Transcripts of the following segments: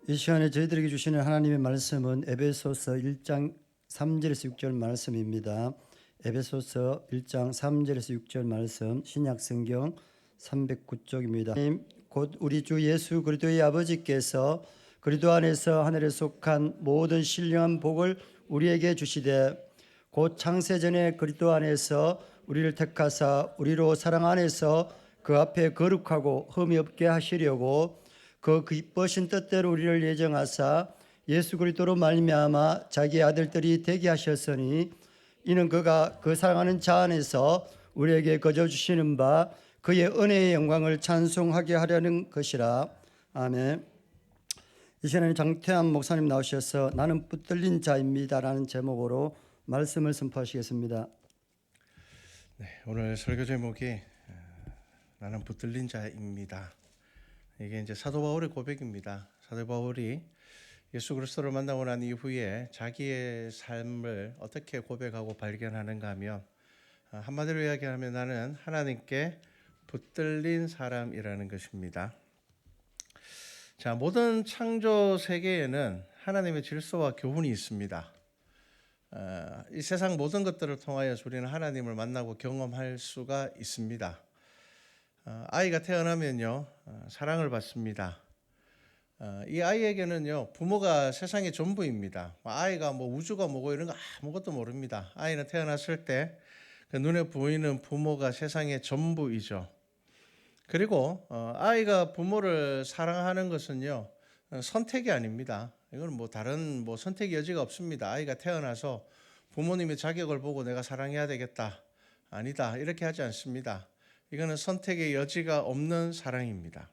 이 시간에 저희들에게 주시는 하나님의 말씀은 에베소서 1장 3절에서 6절 말씀입니다. 에베소서 1장 3절에서 6절 말씀, 신약성경 309쪽입니다. 곧 우리 주 예수 그리스도의 아버지께서 그리스도 안에서 하늘에 속한 모든 신령한 복을 우리에게 주시되 곧 창세전에 그리스도 안에서 우리를 택하사 우리로 사랑 안에서 그 앞에 거룩하고 흠이 없게 하시려고 그 기쁘신 뜻대로 우리를 예정하사 예수 그리스도로 말미암아 자기 아들들이 되게 하셨으니 이는 그가 그 사랑하는 자 안에서 우리에게 거저 주시는 바 그의 은혜의 영광을 찬송하게 하려는 것이라. 아멘. 이 시간에 장태환 목사님 나오셔서 나는 붙들린 자입니다라는 제목으로 말씀을 선포하시겠습니다. 네, 오늘 설교 제목이 나는 붙들린 자입니다. 이게 이제 사도 바울의 고백입니다. 사도 바울이 예수 그리스도를 만나고 난 이후에 자기의 삶을 어떻게 고백하고 발견하는가 하면 한마디로 이야기하면 나는 하나님께 붙들린 사람이라는 것입니다. 자, 모든 창조 세계에는 하나님의 질서와 교훈이 있습니다. 이 세상 모든 것들을 통하여 우리는 하나님을 만나고 경험할 수가 있습니다. 아이가 태어나면요, 사랑을 받습니다. 이 아이에게는요, 부모가 세상의 전부입니다. 아이가 뭐 우주가 뭐고 이런 거 아무것도 모릅니다. 아이는 태어났을 때 그 눈에 보이는 부모가 세상의 전부이죠. 그리고 아이가 부모를 사랑하는 것은요, 선택이 아닙니다. 이건 뭐 다른 선택 여지가 없습니다. 아이가 태어나서 부모님의 자격을 보고 내가 사랑해야 되겠다, 아니다, 이렇게 하지 않습니다. 이거는 선택의 여지가 없는 사랑입니다.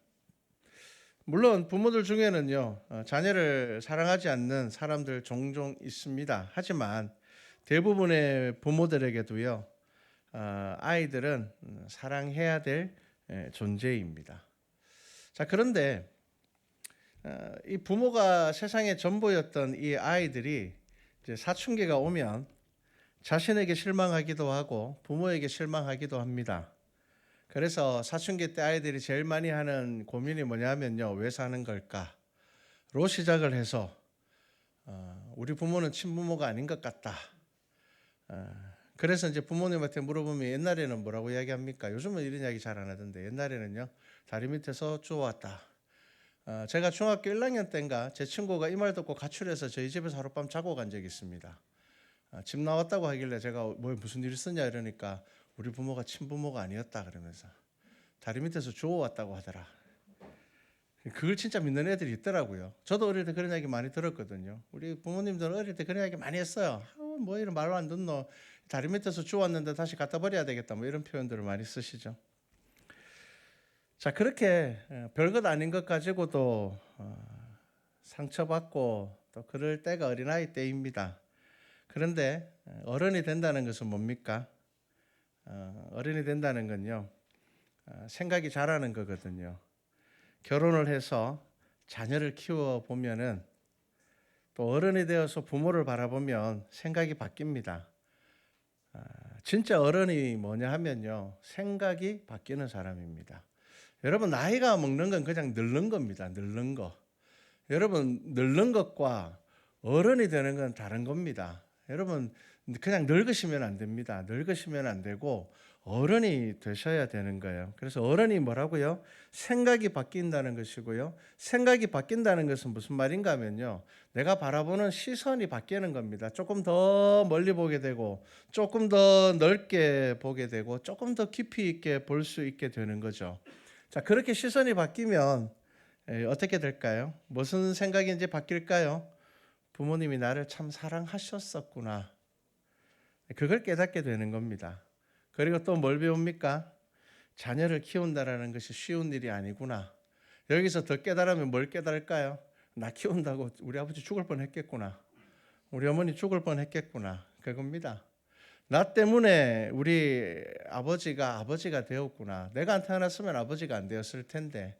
물론 부모들 중에는요, 자녀를 사랑하지 않는 사람들 종종 있습니다. 하지만 대부분의 부모들에게도요, 아이들은 사랑해야 될 존재입니다. 자, 그런데 이 부모가 세상의 전부였던 이 아이들이 이제 사춘기가 오면 자신에게 실망하기도 하고 부모에게 실망하기도 합니다. 그래서 사춘기 때 아이들이 제일 많이 하는 고민이 뭐냐면요, 왜 사는 걸까로 시작을 해서 우리 부모는 친부모가 아닌 것 같다. 그래서 이제 부모님한테 물어보면 옛날에는 뭐라고 이야기합니까? 요즘은 이런 이야기 잘 안 하던데 옛날에는요, 다리 밑에서 주워왔다. 제가 중학교 1학년 때인가 제 친구가 이 말 듣고 가출해서 저희 집에서 하룻밤 자고 간 적이 있습니다. 집 나왔다고 하길래 제가 무슨 일 있었냐 이러니까 우리 부모가 친부모가 아니었다 그러면서 다리 밑에서 주워왔다고 하더라. 그걸 진짜 믿는 애들이 있더라고요. 저도 어릴 때 그런 이야기 많이 들었거든요. 우리 부모님들은 어릴 때 그런 이야기 많이 했어요. 뭐 이런 말로 안 듣노, 다리 밑에서 주웠는데 다시 갖다 버려야 되겠다, 뭐 이런 표현들을 많이 쓰시죠. 자, 그렇게 별것 아닌 것 가지고도 상처받고 또 그럴 때가 어린아이 때입니다. 그런데 어른이 된다는 것은 뭡니까? 어른이 된다는 건요, 생각이 자라는 거거든요. 결혼을 해서 자녀를 키워보면은 또 어른이 되어서 부모를 바라보면 생각이 바뀝니다. 진짜 어른이 뭐냐 하면요, 생각이 바뀌는 사람입니다. 여러분, 나이가 먹는 건 그냥 늙는 겁니다. 늙는 거. 여러분, 늙는 것과 어른이 되는 건 다른 겁니다. 여러분, 그냥 늙으시면 안 됩니다. 늙으시면 안 되고 어른이 되셔야 되는 거예요. 그래서 어른이 뭐라고요? 생각이 바뀐다는 것이고요. 생각이 바뀐다는 것은 무슨 말인가 하면요, 내가 바라보는 시선이 바뀌는 겁니다. 조금 더 멀리 보게 되고 조금 더 넓게 보게 되고 조금 더 깊이 있게 볼 수 있게 되는 거죠. 자, 그렇게 시선이 바뀌면 어떻게 될까요? 무슨 생각이 이제 바뀔까요? 부모님이 나를 참 사랑하셨었구나. 그걸 깨닫게 되는 겁니다. 그리고 또 뭘 배웁니까? 자녀를 키운다라는 것이 쉬운 일이 아니구나. 여기서 더 깨달으면 뭘 깨달을까요? 나 키운다고 우리 아버지 죽을 뻔했겠구나. 우리 어머니 죽을 뻔했겠구나. 그겁니다. 나 때문에 우리 아버지가 되었구나. 내가 안 태어났으면 아버지가 안 되었을 텐데,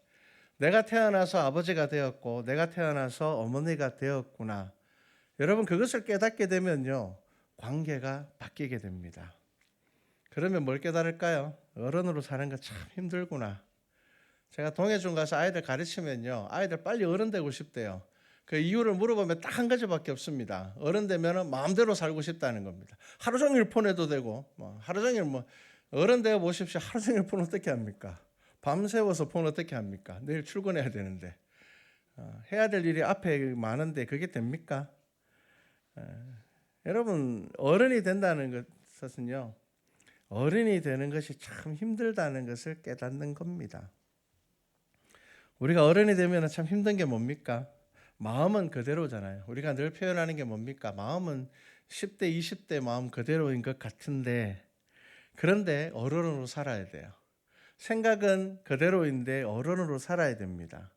내가 태어나서 아버지가 되었고 내가 태어나서 어머니가 되었구나. 여러분, 그것을 깨닫게 되면요, 관계가 바뀌게 됩니다. 그러면 뭘 깨달을까요? 어른으로 사는 거 참 힘들구나. 제가 동해중 가서 아이들 가르치면요, 아이들 빨리 어른 되고 싶대요. 그 이유를 물어보면 딱 한 가지밖에 없습니다. 어른 되면은 마음대로 살고 싶다는 겁니다. 하루 종일 폰해도 되고, 하루 종일 어른 되어 보십시오. 하루 종일 폰 어떻게 합니까? 밤새워서 폰 어떻게 합니까? 내일 출근해야 되는데 해야 될 일이 앞에 많은데 그게 됩니까? 여러분 어른이 된다는 것은요, 어른이 되는 것이 참 힘들다는 것을 깨닫는 겁니다. 우리가 어른이 되면 참 힘든 게 뭡니까? 마음은 그대로잖아요. 우리가 늘 표현하는 게 뭡니까? 마음은 10대, 20대 마음 그대로인 것 같은데, 그런데 어른으로 살아야 돼요. 생각은 그대로인데 어른으로 살아야 됩니다.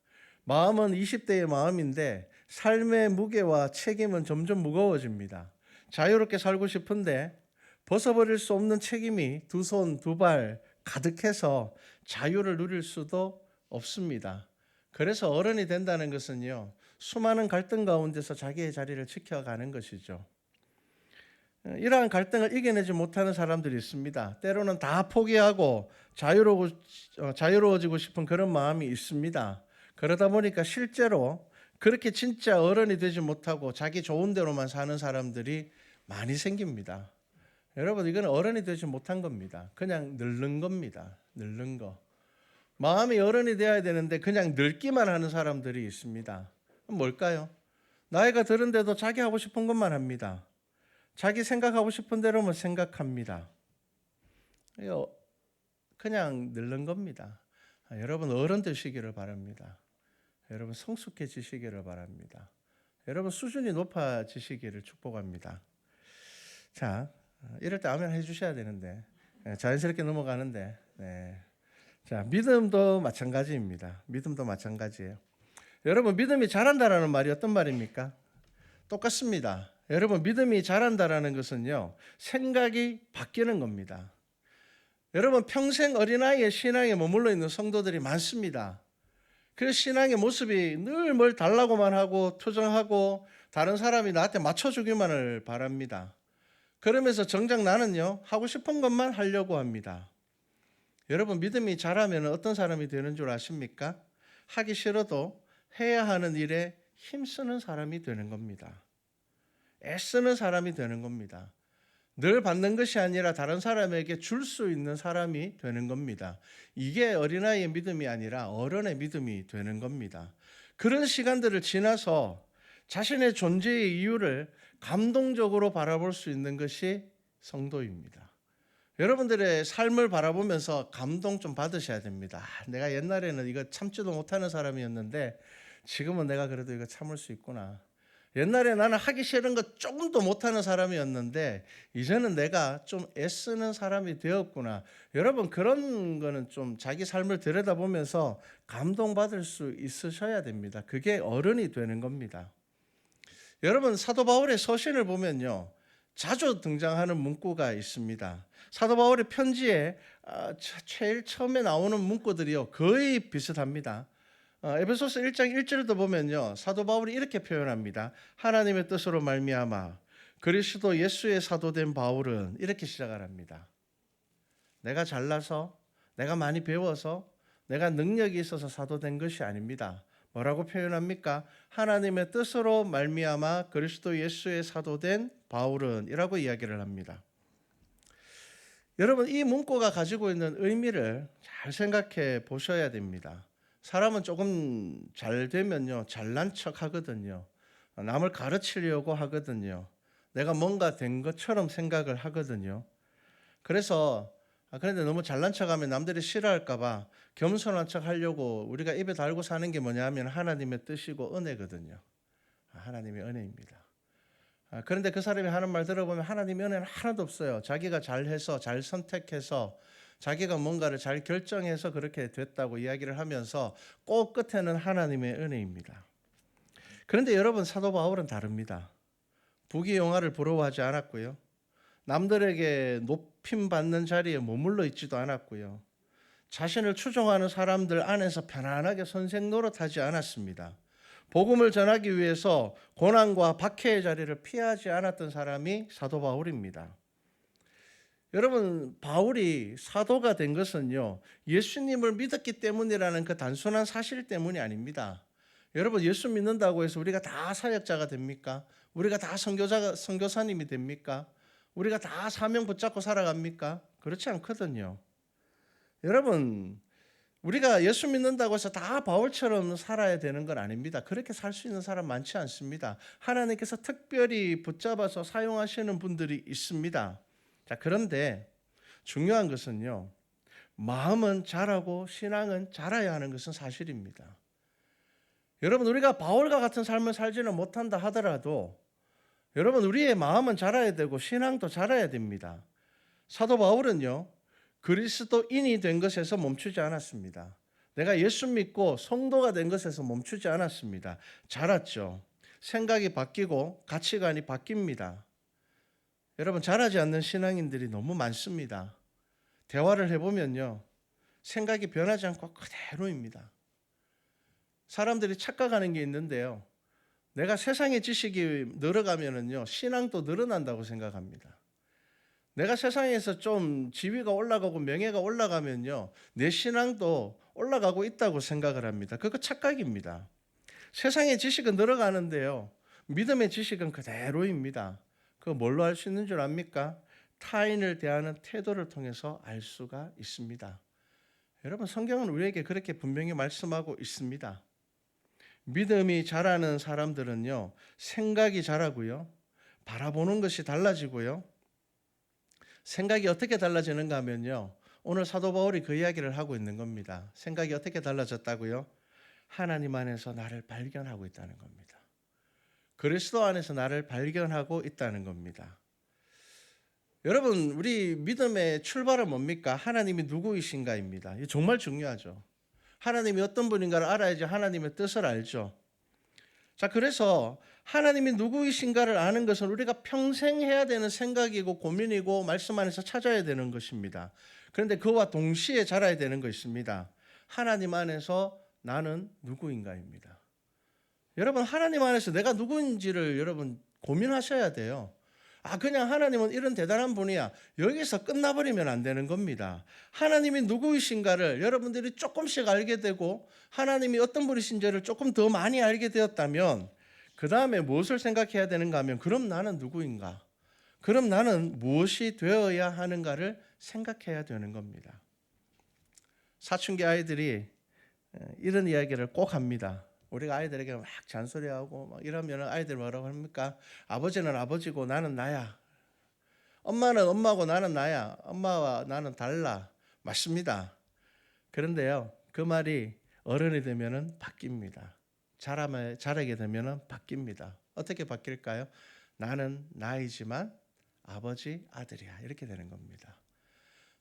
마음은 20대의 마음인데 삶의 무게와 책임은 점점 무거워집니다. 자유롭게 살고 싶은데 벗어버릴 수 없는 책임이 두 손, 두 발 가득해서 자유를 누릴 수도 없습니다. 그래서 어른이 된다는 것은요, 수많은 갈등 가운데서 자기의 자리를 지켜가는 것이죠. 이러한 갈등을 이겨내지 못하는 사람들이 있습니다. 때로는 다 포기하고 자유로워지고 싶은 그런 마음이 있습니다. 그러다 보니까 실제로 그렇게 진짜 어른이 되지 못하고 자기 좋은 대로만 사는 사람들이 많이 생깁니다. 여러분, 이건 어른이 되지 못한 겁니다. 그냥 늙는 겁니다. 늙는 거. 마음이 어른이 되어야 되는데 그냥 늙기만 하는 사람들이 있습니다. 뭘까요? 나이가 들은데도 자기 하고 싶은 것만 합니다. 자기 생각하고 싶은 대로만 생각합니다. 그냥 늙는 겁니다. 여러분 어른 되시기를 바랍니다. 여러분 성숙해지시기를 바랍니다. 여러분 수준이 높아지시기를 축복합니다. 자, 이럴 때 아멘 해주셔야 되는데 자연스럽게 넘어가는데, 자, 믿음도 마찬가지입니다. 믿음도 마찬가지예요. 여러분 믿음이 자란다라는 말이 어떤 말입니까? 똑같습니다. 여러분 믿음이 자란다라는 것은요, 생각이 바뀌는 겁니다. 여러분 평생 어린아이의 신앙에 머물러 있는 성도들이 많습니다. 그 신앙의 모습이 늘 뭘 달라고만 하고 투정하고 다른 사람이 나한테 맞춰주기만을 바랍니다. 그러면서 정작 나는요, 하고 싶은 것만 하려고 합니다. 여러분 믿음이 자라면 어떤 사람이 되는 줄 아십니까? 하기 싫어도 해야 하는 일에 힘쓰는 사람이 되는 겁니다. 애쓰는 사람이 되는 겁니다. 늘 받는 것이 아니라 다른 사람에게 줄 수 있는 사람이 되는 겁니다. 이게 어린아이의 믿음이 아니라 어른의 믿음이 되는 겁니다. 그런 시간들을 지나서 자신의 존재의 이유를 감동적으로 바라볼 수 있는 것이 성도입니다. 여러분들의 삶을 바라보면서 감동 좀 받으셔야 됩니다. 내가 옛날에는 이거 참지도 못하는 사람이었는데 지금은 내가 그래도 이거 참을 수 있구나. 옛날에 나는 하기 싫은 거 조금도 못하는 사람이었는데 이제는 내가 좀 애쓰는 사람이 되었구나. 여러분 그런 거는 좀 자기 삶을 들여다보면서 감동받을 수 있으셔야 됩니다. 그게 어른이 되는 겁니다. 여러분 사도 바울의 서신을 보면요, 자주 등장하는 문구가 있습니다. 사도 바울의 편지에 제일 처음에 나오는 문구들이요, 거의 비슷합니다. 에베소서 1장 1절도 보면요, 사도 바울이 이렇게 표현합니다. 하나님의 뜻으로 말미암아 그리스도 예수의 사도된 바울은, 이렇게 시작을 합니다. 내가 잘나서, 내가 많이 배워서, 내가 능력이 있어서 사도된 것이 아닙니다. 뭐라고 표현합니까? 하나님의 뜻으로 말미암아 그리스도 예수의 사도된 바울은, 이라고 이야기를 합니다. 여러분 이 문구가 가지고 있는 의미를 잘 생각해 보셔야 됩니다. 사람은 조금 잘 되면요, 잘난 척 하거든요. 남을 가르치려고 하거든요. 내가 뭔가 된 것처럼 생각을 하거든요. 그런데 너무 잘난 척하면 남들이 싫어할까 봐 겸손한 척 하려고 우리가 입에 달고 사는 게 뭐냐 하면 하나님의 뜻이고 은혜거든요. 하나님의 은혜입니다. 그런데 그 사람이 하는 말 들어보면 하나님의 은혜는 하나도 없어요. 자기가 잘해서, 잘 선택해서, 자기가 뭔가를 잘 결정해서 그렇게 됐다고 이야기를 하면서 꼭 끝에는 하나님의 은혜입니다. 그런데 여러분 사도 바울은 다릅니다. 부귀영화를 부러워하지 않았고요, 남들에게 높임받는 자리에 머물러 있지도 않았고요, 자신을 추종하는 사람들 안에서 편안하게 선생 노릇하지 않았습니다. 복음을 전하기 위해서 고난과 박해의 자리를 피하지 않았던 사람이 사도 바울입니다. 여러분 바울이 사도가 된 것은요, 예수님을 믿었기 때문이라는 그 단순한 사실 때문이 아닙니다. 여러분 예수 믿는다고 해서 우리가 다 사역자가 됩니까? 우리가 다 선교사님이 됩니까? 우리가 다 사명 붙잡고 살아갑니까? 그렇지 않거든요. 여러분 우리가 예수 믿는다고 해서 다 바울처럼 살아야 되는 건 아닙니다. 그렇게 살 수 있는 사람 많지 않습니다. 하나님께서 특별히 붙잡아서 사용하시는 분들이 있습니다. 자, 그런데 중요한 것은요. 마음은 자라고 신앙은 자라야 하는 것은 사실입니다. 여러분 우리가 바울과 같은 삶을 살지는 못한다 하더라도 여러분 우리의 마음은 자라야 되고 신앙도 자라야 됩니다. 사도 바울은요. 그리스도인이 된 것에서 멈추지 않았습니다. 내가 예수 믿고 성도가 된 것에서 멈추지 않았습니다. 자랐죠. 생각이 바뀌고 가치관이 바뀝니다. 여러분 자라지 않는 신앙인들이 너무 많습니다. 대화를 해보면요. 생각이 변하지 않고 그대로입니다. 사람들이 착각하는 게 있는데요. 내가 세상의 지식이 늘어가면은요. 신앙도 늘어난다고 생각합니다. 내가 세상에서 좀 지위가 올라가고 명예가 올라가면요. 내 신앙도 올라가고 있다고 생각을 합니다. 그거 착각입니다. 세상의 지식은 늘어가는데요. 믿음의 지식은 그대로입니다. 그거 뭘로 알 수 있는 줄 압니까? 타인을 대하는 태도를 통해서 알 수가 있습니다. 여러분 성경은 우리에게 그렇게 분명히 말씀하고 있습니다. 믿음이 자라는 사람들은요. 생각이 자라고요. 바라보는 것이 달라지고요. 생각이 어떻게 달라지는가 하면요. 오늘 사도 바울이 그 이야기를 하고 있는 겁니다. 생각이 어떻게 달라졌다고요? 하나님 안에서 나를 발견하고 있다는 겁니다. 그리스도 안에서 나를 발견하고 있다는 겁니다. 여러분 우리 믿음의 출발은 뭡니까? 하나님이 누구이신가입니다. 이게 정말 중요하죠. 하나님이 어떤 분인가를 알아야지 하나님의 뜻을 알죠. 자, 그래서 하나님이 누구이신가를 아는 것은 우리가 평생 해야 되는 생각이고 고민이고 말씀 안에서 찾아야 되는 것입니다. 그런데 그와 동시에 자라야 되는 것입니다. 하나님 안에서 나는 누구인가입니다. 여러분 하나님 안에서 내가 누구인지를 여러분 고민하셔야 돼요. 그냥 하나님은 이런 대단한 분이야. 여기서 끝나버리면 안 되는 겁니다. 하나님이 누구이신가를 여러분들이 조금씩 알게 되고 하나님이 어떤 분이신지를 조금 더 많이 알게 되었다면 그 다음에 무엇을 생각해야 되는가 하면 그럼 나는 누구인가? 그럼 나는 무엇이 되어야 하는가를 생각해야 되는 겁니다. 사춘기 아이들이 이런 이야기를 꼭 합니다. 우리가 아이들에게 막 잔소리하고 막 이러면 아이들 뭐라고 합니까? 아버지는 아버지고 나는 나야. 엄마는 엄마고 나는 나야. 엄마와 나는 달라. 맞습니다. 그런데요, 그 말이 어른이 되면은 바뀝니다. 자라게 되면은 바뀝니다. 어떻게 바뀔까요? 나는 나이지만 아버지 아들이야. 이렇게 되는 겁니다.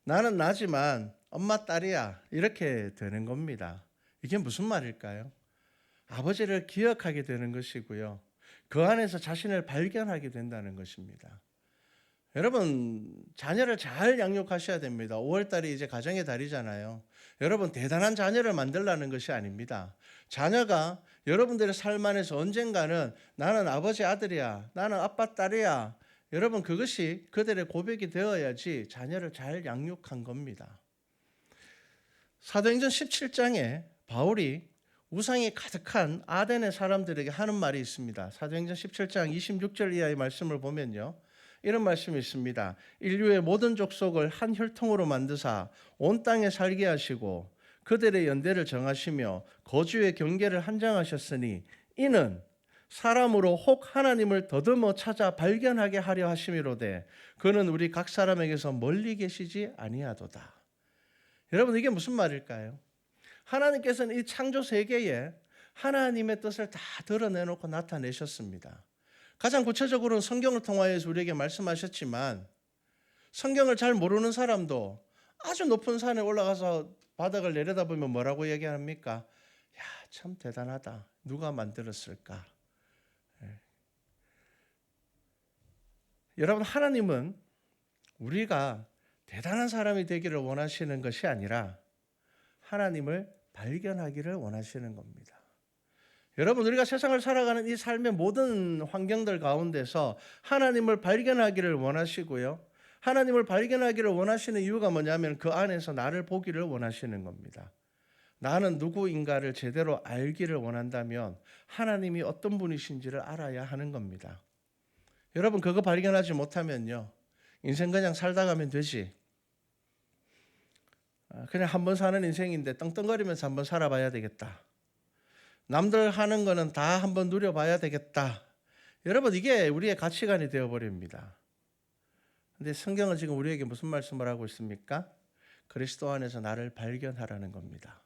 나는 나지만 엄마 딸이야. 이렇게 되는 겁니다. 이게 무슨 말일까요? 아버지를 기억하게 되는 것이고요. 그 안에서 자신을 발견하게 된다는 것입니다. 여러분 자녀를 잘 양육하셔야 됩니다. 5월달이 이제 가정의 달이잖아요. 여러분 대단한 자녀를 만들라는 것이 아닙니다. 자녀가 여러분들의 삶 안에서 언젠가는 나는 아버지 아들이야. 나는 아빠 딸이야. 여러분 그것이 그들의 고백이 되어야지 자녀를 잘 양육한 겁니다. 사도행전 17장에 바울이 우상이 가득한 아덴의 사람들에게 하는 말이 있습니다. 사도행전 17장 26절 이하의 말씀을 보면요. 이런 말씀이 있습니다. 인류의 모든 족속을 한 혈통으로 만드사 온 땅에 살게 하시고 그들의 연대를 정하시며 거주의 경계를 한정하셨으니 이는 사람으로 혹 하나님을 더듬어 찾아 발견하게 하려 하심이로되 그는 우리 각 사람에게서 멀리 계시지 아니하도다. 여러분 이게 무슨 말일까요? 하나님께서는 이 창조 세계에 하나님의 뜻을 다 드러내놓고 나타내셨습니다. 가장 구체적으로는 성경을 통하여서 우리에게 말씀하셨지만 성경을 잘 모르는 사람도 아주 높은 산에 올라가서 바닥을 내려다보면 뭐라고 얘기합니까? 야, 참 대단하다. 누가 만들었을까? 여러분 하나님은 우리가 대단한 사람이 되기를 원하시는 것이 아니라 하나님을 발견하기를 원하시는 겁니다. 여러분 우리가 세상을 살아가는 이 삶의 모든 환경들 가운데서 하나님을 발견하기를 원하시고요. 하나님을 발견하기를 원하시는 이유가 뭐냐면 그 안에서 나를 보기를 원하시는 겁니다. 나는 누구인가를 제대로 알기를 원한다면 하나님이 어떤 분이신지를 알아야 하는 겁니다. 여러분 그거 발견하지 못하면요, 인생 그냥 살다 가면 되지. 그냥 한 번 사는 인생인데 떵떵거리면서 한번 살아봐야 되겠다. 남들 하는 거는 다 한번 누려봐야 되겠다. 여러분 이게 우리의 가치관이 되어버립니다. 근데 성경은 지금 우리에게 무슨 말씀을 하고 있습니까? 그리스도 안에서 나를 발견하라는 겁니다.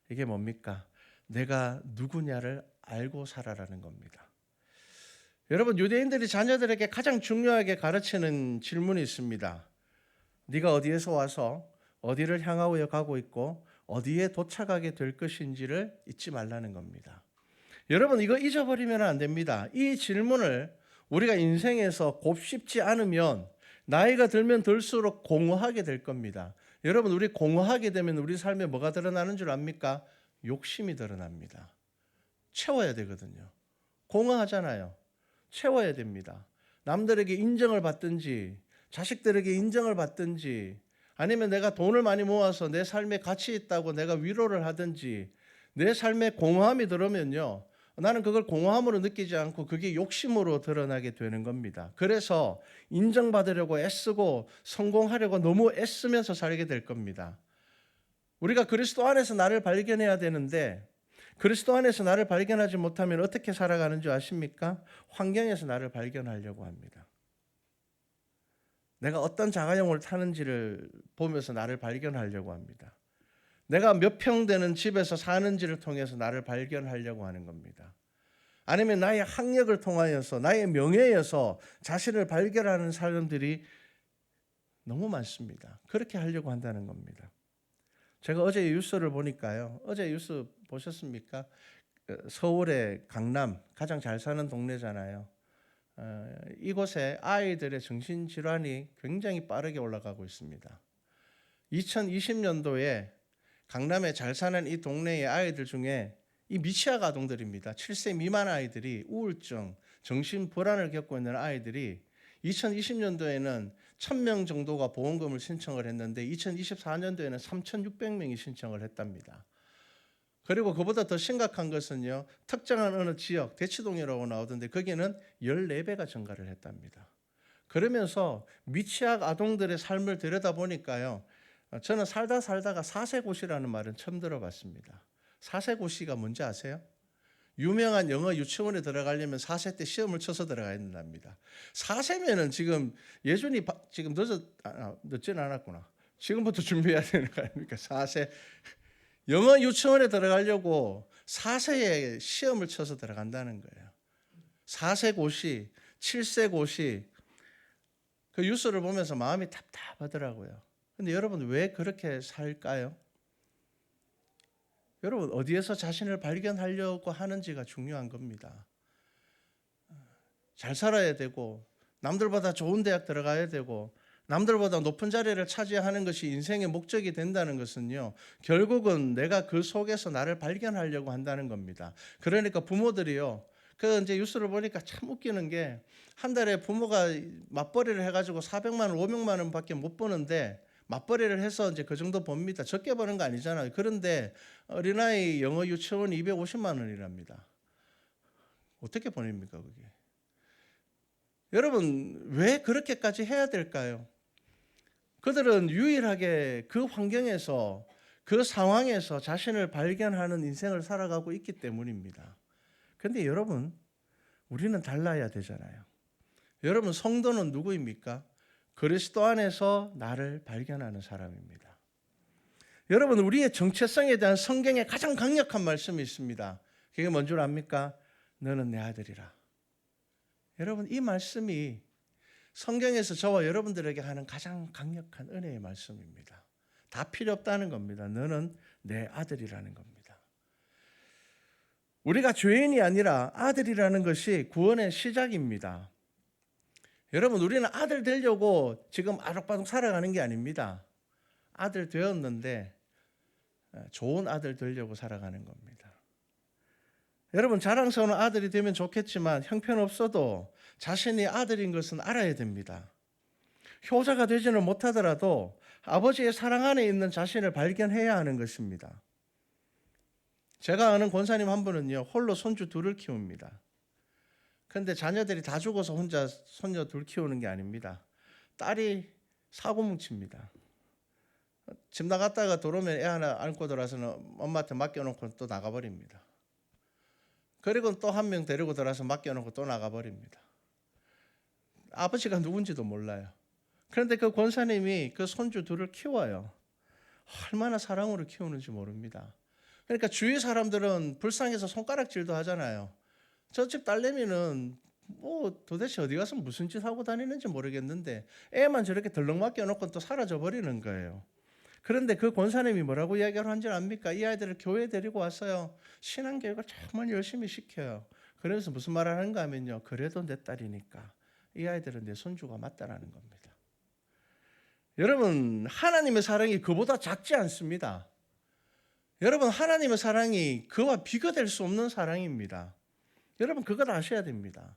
이게 뭡니까? 내가 누구냐를 알고 살아라는 겁니다. 여러분 유대인들이 자녀들에게 가장 중요하게 가르치는 질문이 있습니다. 네가 어디에서 와서 어디를 향하여 가고 있고 어디에 도착하게 될 것인지를 잊지 말라는 겁니다. 여러분 이거 잊어버리면 안 됩니다. 이 질문을 우리가 인생에서 곱씹지 않으면 나이가 들면 들수록 공허하게 될 겁니다. 여러분 우리 공허하게 되면 우리 삶에 뭐가 드러나는 줄 압니까? 욕심이 드러납니다. 채워야 되거든요. 공허하잖아요. 채워야 됩니다. 남들에게 인정을 받든지 자식들에게 인정을 받든지 아니면 내가 돈을 많이 모아서 내 삶에 가치 있다고 내가 위로를 하든지 내 삶에 공허함이 들으면요, 나는 그걸 공허함으로 느끼지 않고 그게 욕심으로 드러나게 되는 겁니다. 그래서 인정받으려고 애쓰고 성공하려고 너무 애쓰면서 살게 될 겁니다. 우리가 그리스도 안에서 나를 발견해야 되는데 그리스도 안에서 나를 발견하지 못하면 어떻게 살아가는 줄 아십니까? 환경에서 나를 발견하려고 합니다. 내가 어떤 자가용을 타는지를 보면서 나를 발견하려고 합니다. 내가 몇 평 되는 집에서 사는지를 통해서 나를 발견하려고 하는 겁니다. 아니면 나의 학력을 통하여서 나의 명예에서 자신을 발견하는 사람들이 너무 많습니다. 그렇게 하려고 한다는 겁니다. 제가 어제 뉴스를 보니까요. 어제 뉴스 보셨습니까? 서울의 강남 가장 잘 사는 동네잖아요. 이곳에 아이들의 정신질환이 굉장히 빠르게 올라가고 있습니다. 2020년도에 강남에 잘 사는 이 동네의 아이들 중에 이 미취학 아동들입니다. 7세 미만 아이들이 우울증, 정신불안을 겪고 있는 아이들이 2020년도에는 1000명 정도가 보험금을 신청을 했는데 2024년도에는 3600명이 신청을 했답니다. 그리고 그보다 더 심각한 것은요, 특정한 어느 지역, 대치동이라고 나오던데 거기는 14배가 증가를 했답니다. 그러면서 미취학 아동들의 삶을 들여다보니까요, 저는 살다가 사세고시라는 말은 처음 들어봤습니다. 사세고시가 뭔지 아세요? 유명한 영어 유치원에 들어가려면 4세 때 시험을 쳐서 들어가야 된답니다. 4세면은 지금 예준이 지금 늦지는 않았구나. 지금부터 준비해야 되는 거 아닙니까? 4세. 영어 유치원에 들어가려고 4세에 시험을 쳐서 들어간다는 거예요. 4세 고시, 7세 고시. 그 뉴스를 보면서 마음이 답답하더라고요. 근데 여러분 왜 그렇게 살까요? 여러분 어디에서 자신을 발견하려고 하는지가 중요한 겁니다. 잘 살아야 되고 남들보다 좋은 대학 들어가야 되고 남들보다 높은 자리를 차지하는 것이 인생의 목적이 된다는 것은요, 결국은 내가 그 속에서 나를 발견하려고 한다는 겁니다. 그러니까 부모들이요, 그 이제 뉴스를 보니까 참 웃기는 게 한 달에 부모가 맞벌이를 해가지고 400만 원, 500만 원밖에 못 버는데 맞벌이를 해서 이제 그 정도 봅니다. 적게 버는 거 아니잖아요. 그런데 어린아이 영어 유치원 250만 원이랍니다. 어떻게 보냅니까 그게? 여러분 왜 그렇게까지 해야 될까요? 그들은 유일하게 그 환경에서 그 상황에서 자신을 발견하는 인생을 살아가고 있기 때문입니다. 그런데 여러분 우리는 달라야 되잖아요. 여러분 성도는 누구입니까? 그리스도 안에서 나를 발견하는 사람입니다. 여러분 우리의 정체성에 대한 성경의 가장 강력한 말씀이 있습니다. 그게 뭔 줄 압니까? 너는 내 아들이라. 여러분 이 말씀이 성경에서 저와 여러분들에게 하는 가장 강력한 은혜의 말씀입니다. 다 필요 없다는 겁니다. 너는 내 아들이라는 겁니다. 우리가 죄인이 아니라 아들이라는 것이 구원의 시작입니다. 여러분 우리는 아들 되려고 지금 아락바락 살아가는 게 아닙니다. 아들 되었는데 좋은 아들 되려고 살아가는 겁니다. 여러분 자랑스러운 아들이 되면 좋겠지만 형편없어도 자신이 아들인 것은 알아야 됩니다. 효자가 되지는 못하더라도 아버지의 사랑 안에 있는 자신을 발견해야 하는 것입니다. 제가 아는 권사님 한 분은요, 홀로 손주 둘을 키웁니다. 그런데 자녀들이 다 죽어서 혼자 손녀 둘 키우는 게 아닙니다. 딸이 사고 뭉칩니다. 집 나갔다가 들어오면 애 하나 안고 들어와서는 엄마한테 맡겨놓고 또 나가버립니다. 그리고 또 한 명 데리고 들어와서 맡겨놓고 또 나가버립니다. 아버지가 누군지도 몰라요. 그런데 그 권사님이 그 손주 둘을 키워요. 얼마나 사랑으로 키우는지 모릅니다. 그러니까 주위 사람들은 불쌍해서 손가락질도 하잖아요. 저 집 딸내미는 뭐 도대체 어디 가서 무슨 짓 하고 다니는지 모르겠는데 애만 저렇게 덜렁 맡겨놓고 또 사라져 버리는 거예요. 그런데 그 권사님이 뭐라고 이야기를 한 줄 압니까? 이 아이들을 교회에 데리고 왔어요. 신앙교육을 정말 열심히 시켜요. 그래서 무슨 말을 하는가 하면요, 그래도 내 딸이니까 이 아이들은 내 손주가 맞다라는 겁니다. 여러분, 하나님의 사랑이 그보다 작지 않습니다. 여러분, 하나님의 사랑이 그와 비교될 수 없는 사랑입니다. 여러분, 그걸 아셔야 됩니다.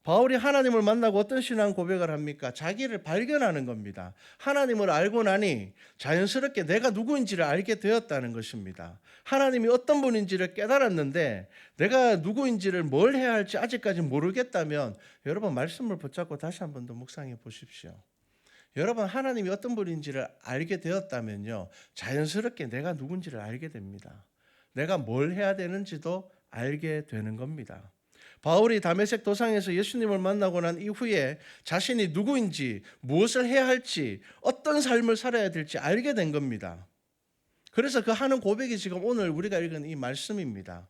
바울이 하나님을 만나고 어떤 신앙 고백을 합니까? 자기를 발견하는 겁니다. 하나님을 알고 나니 자연스럽게 내가 누구인지를 알게 되었다는 것입니다. 하나님이 어떤 분인지를 깨달았는데 내가 누구인지를 뭘 해야 할지 아직까지 모르겠다면 여러분, 말씀을 붙잡고 다시 한 번 더 묵상해 보십시오. 여러분, 하나님이 어떤 분인지를 알게 되었다면요, 자연스럽게 내가 누군지를 알게 됩니다. 내가 뭘 해야 되는지도 알게 되는 겁니다. 바울이 다메섹 도상에서 예수님을 만나고 난 이후에 자신이 누구인지, 무엇을 해야 할지, 어떤 삶을 살아야 될지 알게 된 겁니다. 그래서 그 하는 고백이 지금 오늘 우리가 읽은 이 말씀입니다.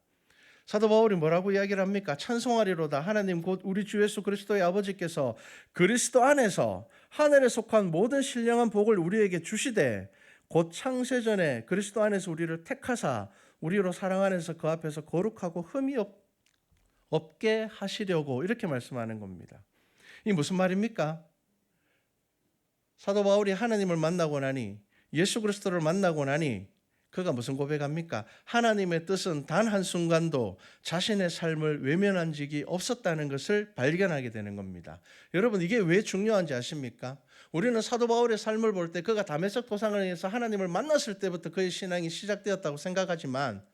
사도 바울이 뭐라고 이야기를 합니까? 찬송하리로다. 하나님 곧 우리 주 예수 그리스도의 아버지께서 그리스도 안에서 하늘에 속한 모든 신령한 복을 우리에게 주시되 곧 창세전에 그리스도 안에서 우리를 택하사 우리로 사랑 안에서 그 앞에서 거룩하고 흠이 없게 하시려고, 이렇게 말씀하는 겁니다. 이 무슨 말입니까? 사도 바울이 하나님을 만나고 나니, 예수 그리스도를 만나고 나니 그가 무슨 고백합니까? 하나님의 뜻은 단 한순간도 자신의 삶을 외면한 적이 없었다는 것을 발견하게 되는 겁니다. 여러분, 이게 왜 중요한지 아십니까? 우리는 사도 바울의 삶을 볼 때 그가 다메섹 도상을 위해서 하나님을 만났을 때부터 그의 신앙이 시작되었다고 생각하지만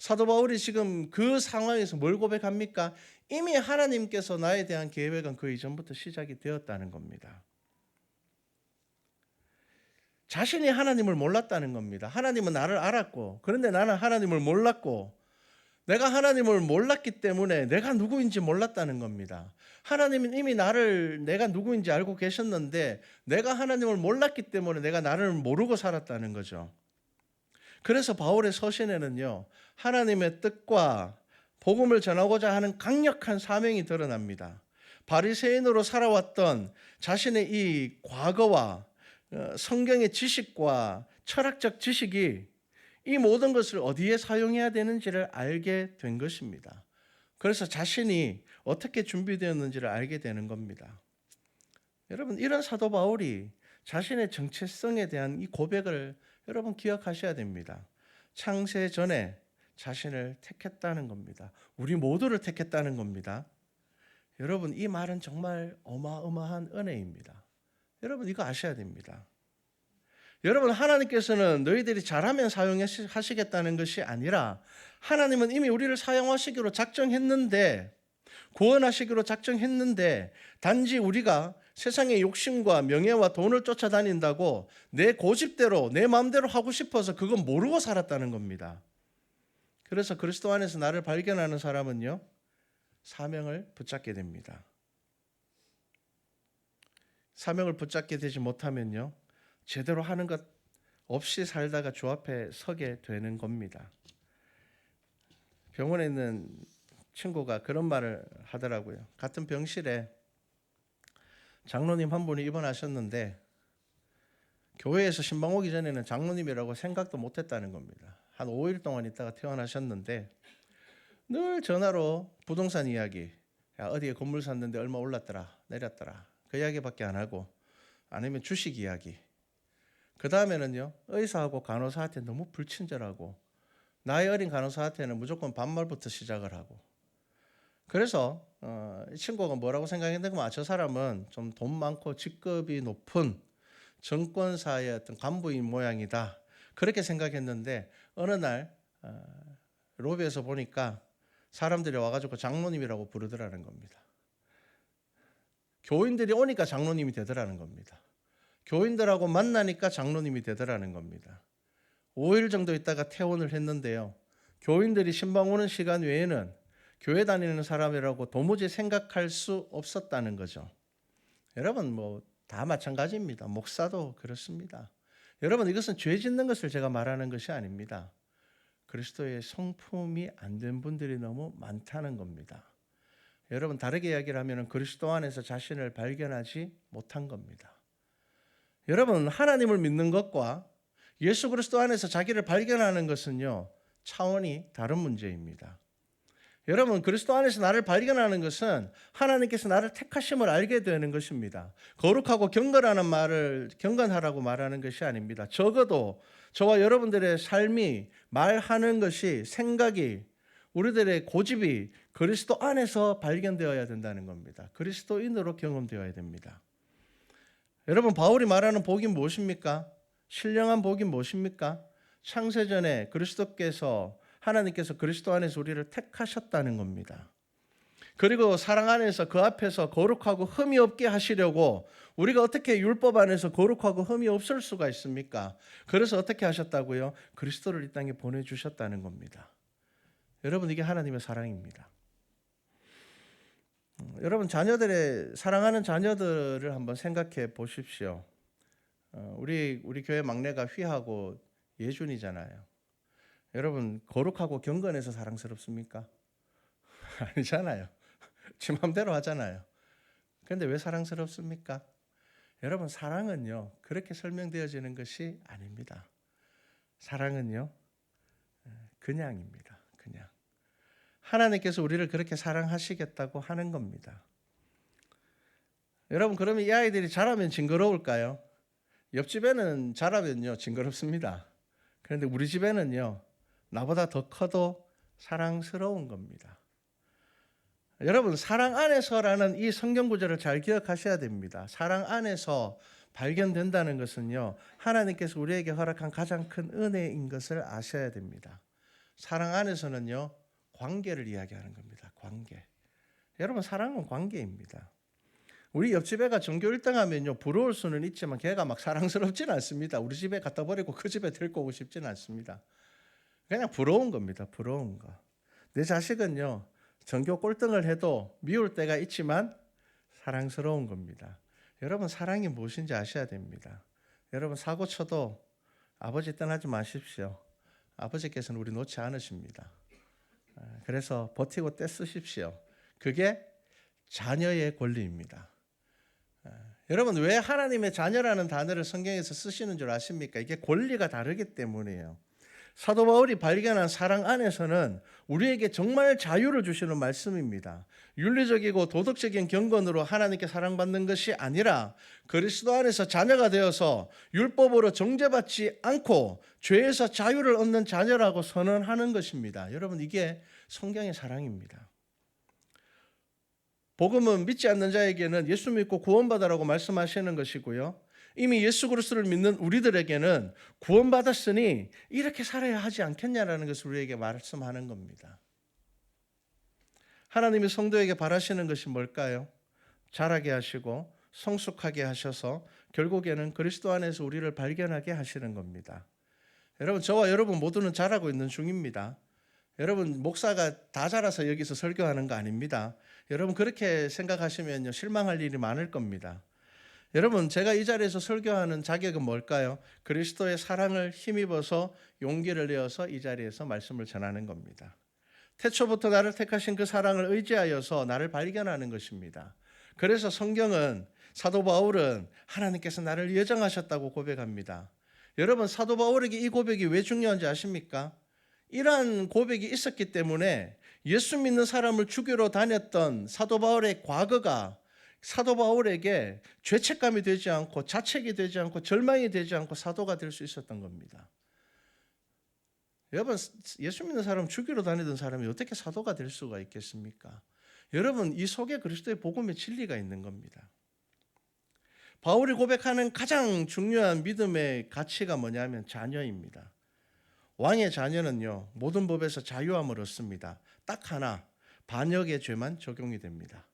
사도 바울이 지금 그 상황에서 뭘 고백합니까? 이미 하나님께서 나에 대한 계획은 그 이전부터 시작이 되었다는 겁니다. 자신이 하나님을 몰랐다는 겁니다. 하나님은 나를 알았고, 그런데 나는 하나님을 몰랐고, 내가 하나님을 몰랐기 때문에 내가 누구인지 몰랐다는 겁니다. 하나님은 이미 내가 누구인지 알고 계셨는데 내가 하나님을 몰랐기 때문에 내가 나를 모르고 살았다는 거죠. 그래서 바울의 서신에는요, 하나님의 뜻과 복음을 전하고자 하는 강력한 사명이 드러납니다. 바리새인으로 살아왔던 자신의 이 과거와 성경의 지식과 철학적 지식이 이 모든 것을 어디에 사용해야 되는지를 알게 된 것입니다. 그래서 자신이 어떻게 준비되었는지를 알게 되는 겁니다. 여러분, 이런 사도 바울이 자신의 정체성에 대한 이 고백을 여러분 기억하셔야 됩니다. 창세 전에 자신을 택했다는 겁니다. 우리 모두를 택했다는 겁니다. 여러분, 이 말은 정말 어마어마한 은혜입니다. 여러분, 이거 아셔야 됩니다. 여러분, 하나님께서는 너희들이 잘하면 사용하시겠다는 것이 아니라 하나님은 이미 우리를 사용하시기로 작정했는데, 구원하시기로 작정했는데, 단지 우리가 세상의 욕심과 명예와 돈을 쫓아다닌다고 내 고집대로 내 마음대로 하고 싶어서 그건 모르고 살았다는 겁니다. 그래서 그리스도 안에서 나를 발견하는 사람은요, 사명을 붙잡게 됩니다. 사명을 붙잡게 되지 못하면요, 제대로 하는 것 없이 살다가 주 앞에 서게 되는 겁니다. 병원에 있는 친구가 그런 말을 하더라고요. 같은 병실에 장로님 한 분이 입원하셨는데 교회에서 신방 오기 전에는 장로님이라고 생각도 못했다는 겁니다. 한 5일 동안 있다가 퇴원하셨는데 늘 전화로 부동산 이야기, 야, 어디에 건물 샀는데 얼마 올랐더라 내렸더라, 그 이야기밖에 안 하고, 아니면 주식 이야기. 그 다음에는요, 의사하고 간호사한테 너무 불친절하고, 나이 어린 간호사한테는 무조건 반말부터 시작을 하고. 그래서 이 친구가 뭐라고 생각했냐면, 저 사람은 좀 돈 많고 직급이 높은 정권사의 어떤 간부인 모양이다, 그렇게 생각했는데 어느 날 로비에서 보니까 사람들이 와가지고 장로님이라고 부르더라는 겁니다. 교인들이 오니까 장로님이 되더라는 겁니다. 교인들하고 만나니까 장로님이 되더라는 겁니다. 5일 정도 있다가 퇴원을 했는데요. 교인들이 신방 오는 시간 외에는 교회 다니는 사람이라고 도무지 생각할 수 없었다는 거죠. 여러분 뭐 다 마찬가지입니다. 목사도 그렇습니다. 여러분 이것은 죄 짓는 것을 제가 말하는 것이 아닙니다. 그리스도의 성품이 안 된 분들이 너무 많다는 겁니다. 여러분 다르게 이야기를 하면 그리스도 안에서 자신을 발견하지 못한 겁니다. 여러분 하나님을 믿는 것과 예수 그리스도 안에서 자기를 발견하는 것은요 차원이 다른 문제입니다. 여러분 그리스도 안에서 나를 발견하는 것은 하나님께서 나를 택하심을 알게 되는 것입니다. 거룩하고 경건하라고 말하는 것이 아닙니다. 적어도 저와 여러분들의 삶이 말하는 것이 생각이 우리들의 고집이 그리스도 안에서 발견되어야 된다는 겁니다. 그리스도인으로 경험되어야 됩니다. 여러분 바울이 말하는 복이 무엇입니까? 신령한 복이 무엇입니까? 창세전에 하나님께서 그리스도 안에서 우리를 택하셨다는 겁니다. 그리고 사랑 안에서 그 앞에서 거룩하고 흠이 없게 하시려고 우리가 어떻게 율법 안에서 거룩하고 흠이 없을 수가 있습니까? 그래서 어떻게 하셨다고요? 그리스도를 이 땅에 보내주셨다는 겁니다. 여러분 이게 하나님의 사랑입니다. 여러분 사랑하는 자녀들을 한번 생각해 보십시오. 우리 교회 막내가 휘하고 예준이잖아요. 여러분 거룩하고 경건해서 사랑스럽습니까? 아니잖아요. 지 맘대로 하잖아요. 그런데 왜 사랑스럽습니까? 여러분 사랑은요 그렇게 설명되어지는 것이 아닙니다. 사랑은요 그냥입니다. 그냥 하나님께서 우리를 그렇게 사랑하시겠다고 하는 겁니다. 여러분 그러면 이 아이들이 자라면 징그러울까요? 옆집에는 자라면요 징그럽습니다. 그런데 우리 집에는요 나보다 더 커도 사랑스러운 겁니다. 여러분 사랑 안에서라는 이 성경 구절을 잘 기억하셔야 됩니다. 사랑 안에서 발견된다는 것은요 하나님께서 우리에게 허락한 가장 큰 은혜인 것을 아셔야 됩니다. 사랑 안에서는요 관계를 이야기하는 겁니다. 관계. 여러분 사랑은 관계입니다. 우리 옆집 애가 전교 1등 하면요 부러울 수는 있지만 걔가 막 사랑스럽지는 않습니다. 우리 집에 갖다 버리고 그 집에 데리고 오고 싶지는 않습니다. 그냥 부러운 겁니다. 부러운 거. 내 자식은요 전교 꼴등을 해도 미울 때가 있지만 사랑스러운 겁니다. 여러분 사랑이 무엇인지 아셔야 됩니다. 여러분 사고 쳐도 아버지 떠나지 마십시오. 아버지께서는 우리 놓지 않으십니다. 그래서 버티고 떼쓰십시오. 그게 자녀의 권리입니다. 여러분 왜 하나님의 자녀라는 단어를 성경에서 쓰시는 줄 아십니까? 이게 권리가 다르기 때문이에요. 사도 바울이 발견한 사랑 안에서는 우리에게 정말 자유를 주시는 말씀입니다. 윤리적이고 도덕적인 경건으로 하나님께 사랑받는 것이 아니라 그리스도 안에서 자녀가 되어서 율법으로 정죄받지 않고 죄에서 자유를 얻는 자녀라고 선언하는 것입니다. 여러분 이게 성경의 사랑입니다. 복음은 믿지 않는 자에게는 예수 믿고 구원받으라고 말씀하시는 것이고요. 이미 예수 그리스도를 믿는 우리들에게는 구원받았으니 이렇게 살아야 하지 않겠냐라는 것을 우리에게 말씀하는 겁니다. 하나님이 성도에게 바라시는 것이 뭘까요? 자라게 하시고 성숙하게 하셔서 결국에는 그리스도 안에서 우리를 발견하게 하시는 겁니다. 여러분 저와 여러분 모두는 자라고 있는 중입니다. 여러분 목사가 다 자라서 여기서 설교하는 거 아닙니다. 여러분 그렇게 생각하시면요 실망할 일이 많을 겁니다. 여러분 제가 이 자리에서 설교하는 자격은 뭘까요? 그리스도의 사랑을 힘입어서 용기를 내어서 이 자리에서 말씀을 전하는 겁니다. 태초부터 나를 택하신 그 사랑을 의지하여서 나를 발견하는 것입니다. 그래서 성경은 사도 바울은 하나님께서 나를 예정하셨다고 고백합니다. 여러분 사도 바울에게 이 고백이 왜 중요한지 아십니까? 이러한 고백이 있었기 때문에 예수 믿는 사람을 죽이러 다녔던 사도 바울의 과거가 사도 바울에게 죄책감이 되지 않고 자책이 되지 않고 절망이 되지 않고 사도가 될 수 있었던 겁니다. 여러분 예수 믿는 사람 죽이러 다니던 사람이 어떻게 사도가 될 수가 있겠습니까? 여러분 이 속에 그리스도의 복음의 진리가 있는 겁니다. 바울이 고백하는 가장 중요한 믿음의 가치가 뭐냐면 자녀입니다. 왕의 자녀는요, 모든 법에서 자유함을 얻습니다. 딱 하나, 반역의 죄만 적용이 됩니다.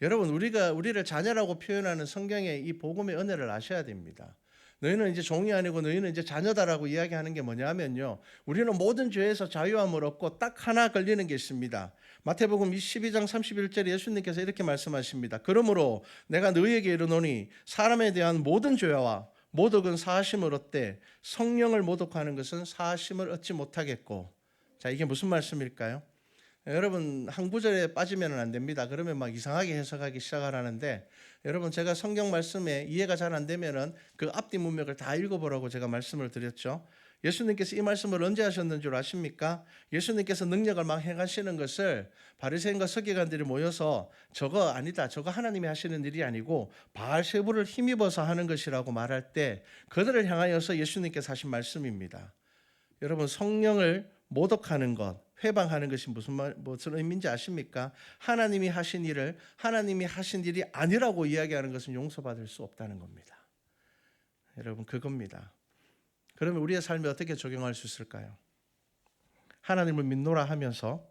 여러분, 우리를 자녀라고 표현하는 성경의 이 복음의 은혜를 아셔야 됩니다. 너희는 이제 종이 아니고 너희는 이제 자녀다라고 이야기하는 게 뭐냐면요, 우리는 모든 죄에서 자유함을 얻고 딱 하나 걸리는 게 있습니다. 마태복음 12장 31절에 예수님께서 이렇게 말씀하십니다. 그러므로 내가 너희에게 이르노니 사람에 대한 모든 죄와 모독은 사하심을 얻되 성령을 모독하는 것은 사하심을 얻지 못하겠고. 자, 이게 무슨 말씀일까요? 여러분, 한 구절에 빠지면 안 됩니다. 그러면 막 이상하게 해석하기 시작하라는데, 여러분, 제가 성경 말씀에 이해가 잘 안 되면은 그 앞뒤 문맥을 다 읽어보라고 제가 말씀을 드렸죠. 예수님께서 이 말씀을 언제 하셨는 줄 아십니까? 예수님께서 능력을 막 행하시는 것을 바리새인과 서기관들이 모여서 저거 아니다, 저거 하나님이 하시는 일이 아니고 바알세부를 힘입어서 하는 것이라고 말할 때 그들을 향하여서 예수님께서 하신 말씀입니다. 여러분, 성령을 모독하는 것, 회방하는 것이 무슨 의미인지 아십니까? 하나님이 하신 일을 하나님이 하신 일이 아니라고 이야기하는 것은 용서받을 수 없다는 겁니다. 여러분, 그겁니다. 그러면 우리의 삶에 어떻게 적용할 수 있을까요? 하나님을 믿노라 하면서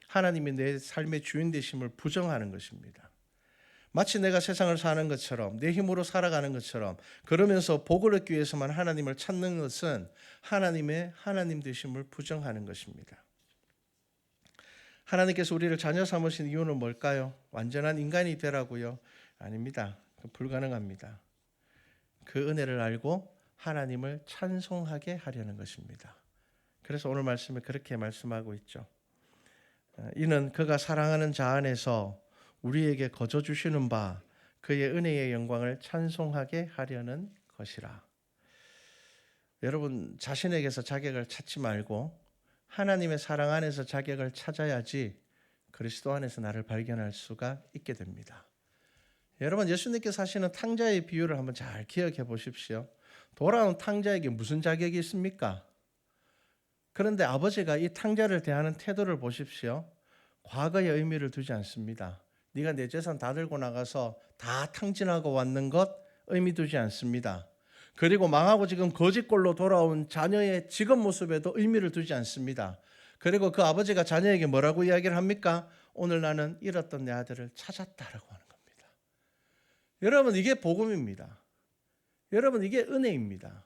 하나님이 내 삶의 주인 되심을 부정하는 것입니다. 마치 내가 세상을 사는 것처럼, 내 힘으로 살아가는 것처럼, 그러면서 복을 얻기 위해서만 하나님을 찾는 것은 하나님의 하나님 되심을 부정하는 것입니다. 하나님께서 우리를 자녀 삼으신 이유는 뭘까요? 완전한 인간이 되라고요? 아닙니다. 불가능합니다. 그 은혜를 알고 하나님을 찬송하게 하려는 것입니다. 그래서 오늘 말씀에 그렇게 말씀하고 있죠. 이는 그가 사랑하는 자 안에서 우리에게 거저 주시는 바 그의 은혜의 영광을 찬송하게 하려는 것이라. 여러분, 자신에게서 자격을 찾지 말고 하나님의 사랑 안에서 자격을 찾아야지 그리스도 안에서 나를 발견할 수가 있게 됩니다. 여러분, 예수님께서 하시는 탕자의 비유를 한번 잘 기억해 보십시오. 돌아온 탕자에게 무슨 자격이 있습니까? 그런데 아버지가 이 탕자를 대하는 태도를 보십시오. 과거의 의미를 두지 않습니다. 네가 내 재산 다 들고 나가서 다 탕진하고 왔는 것 의미 두지 않습니다. 그리고 망하고 지금 거지꼴로 돌아온 자녀의 지금 모습에도 의미를 두지 않습니다. 그리고 그 아버지가 자녀에게 뭐라고 이야기를 합니까? 오늘 나는 잃었던 내 아들을 찾았다라고 하는 겁니다. 여러분, 이게 복음입니다. 여러분, 이게 은혜입니다.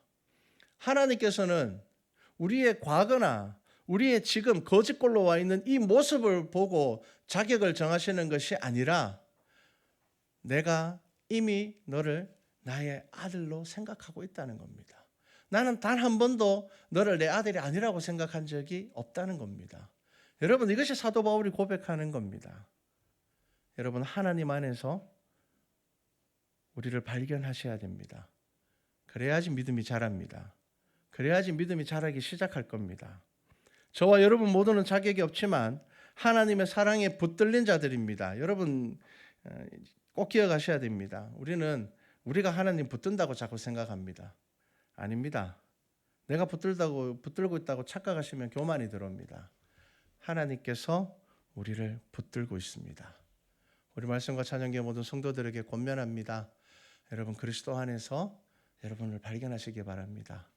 하나님께서는 우리의 과거나 우리의 지금 거짓골로 와 있는 이 모습을 보고 자격을 정하시는 것이 아니라 내가 이미 너를 나의 아들로 생각하고 있다는 겁니다. 나는 단 한 번도 너를 내 아들이 아니라고 생각한 적이 없다는 겁니다. 여러분, 이것이 사도 바울이 고백하는 겁니다. 여러분, 하나님 안에서 우리를 발견하셔야 됩니다. 그래야지 믿음이 자랍니다. 그래야지 믿음이 자라기 시작할 겁니다. 저와 여러분 모두는 자격이 없지만 하나님의 사랑에 붙들린 자들입니다. 여러분, 꼭 기억하셔야 됩니다. 우리가 하나님 붙든다고 자꾸 생각합니다. 아닙니다. 내가 붙들고 있다고 착각하시면 교만이 들어옵니다. 하나님께서 우리를 붙들고 있습니다. 우리 말씀과 찬양계 모든 성도들에게 권면합니다. 여러분, 그리스도 안에서 여러분을 발견하시기 바랍니다.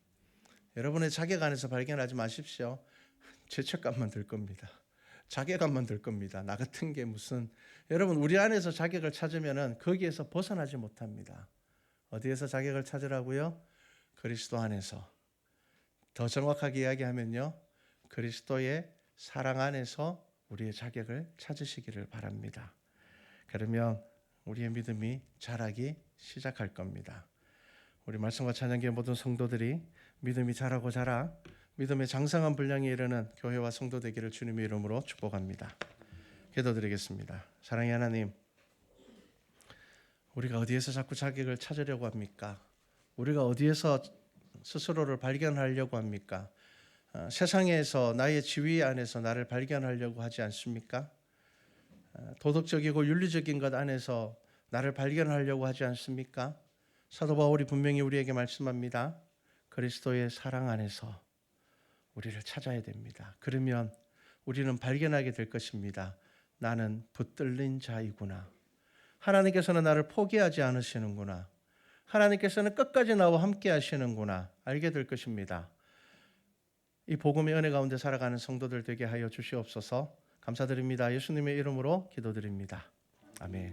여러분의 자격 안에서 발견하지 마십시오. 죄책감만 들 겁니다. 자괴감만 들 겁니다. 나 같은 게 무슨. 여러분, 우리 안에서 자격을 찾으면 거기에서 벗어나지 못합니다. 어디에서 자격을 찾으라고요? 그리스도 안에서. 더 정확하게 이야기하면요, 그리스도의 사랑 안에서 우리의 자격을 찾으시기를 바랍니다. 그러면 우리의 믿음이 자라기 시작할 겁니다. 우리 말씀과 찬양계 모든 성도들이 믿음이 자라고 자라 믿음의 장성한 분량에 이르는 교회와 성도 되기를 주님의 이름으로 축복합니다. 기도드리겠습니다. 사랑의 하나님, 우리가 어디에서 자꾸 자격을 찾으려고 합니까? 우리가 어디에서 스스로를 발견하려고 합니까? 세상에서 나의 지위 안에서 나를 발견하려고 하지 않습니까? 도덕적이고 윤리적인 것 안에서 나를 발견하려고 하지 않습니까? 사도 바울이 분명히 우리에게 말씀합니다. 그리스도의 사랑 안에서 우리를 찾아야 됩니다. 그러면 우리는 발견하게 될 것입니다. 나는 붙들린 자이구나. 하나님께서는 나를 포기하지 않으시는구나. 하나님께서는 끝까지 나와 함께 하시는구나. 알게 될 것입니다. 이 복음의 은혜 가운데 살아가는 성도들 되게 하여 주시옵소서. 감사드립니다. 예수님의 이름으로 기도드립니다. 아멘.